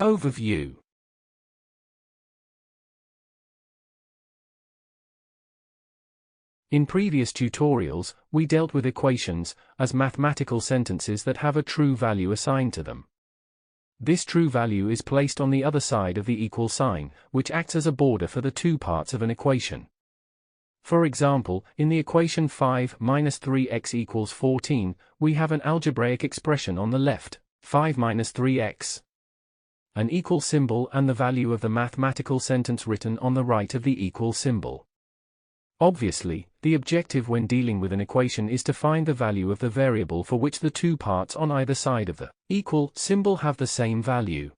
Overview. In previous tutorials, we dealt with equations as mathematical sentences that have a true value assigned to them. This true value is placed on the other side of the equal sign, which acts as a border for the two parts of an equation. For example, in the equation 5 minus 3x equals 14, we have an algebraic expression on the left, 5 minus 3x. An equal symbol and the value of the mathematical sentence written on the right of the equal symbol. Obviously, the objective when dealing with an equation is to find the value of the variable for which the two parts on either side of the equal symbol have the same value.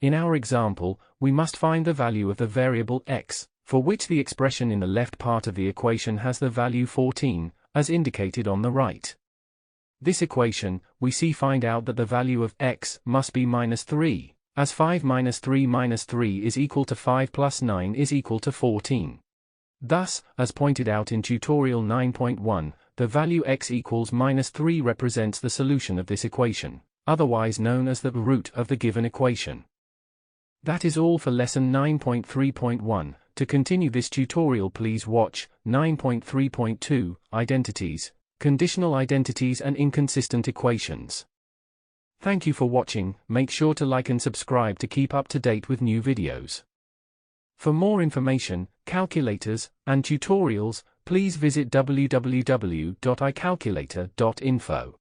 In our example, we must find the value of the variable x, for which the expression in the left part of the equation has the value 14, as indicated on the right. This equation, we see find out that the value of x must be minus 3, as 5 minus 3 minus 3 is equal to 5 plus 9 is equal to 14. Thus, as pointed out in tutorial 9.1, the value x equals minus 3 represents the solution of this equation, otherwise known as the root of the given equation. That is all for lesson 9.3.1. To continue this tutorial, please watch 9.3.2, Identities, Conditional Identities and Inconsistent Equations. Thank you for watching. Make sure to like and subscribe to keep up to date with new videos. For more information, calculators, and tutorials, please visit www.icalculator.info.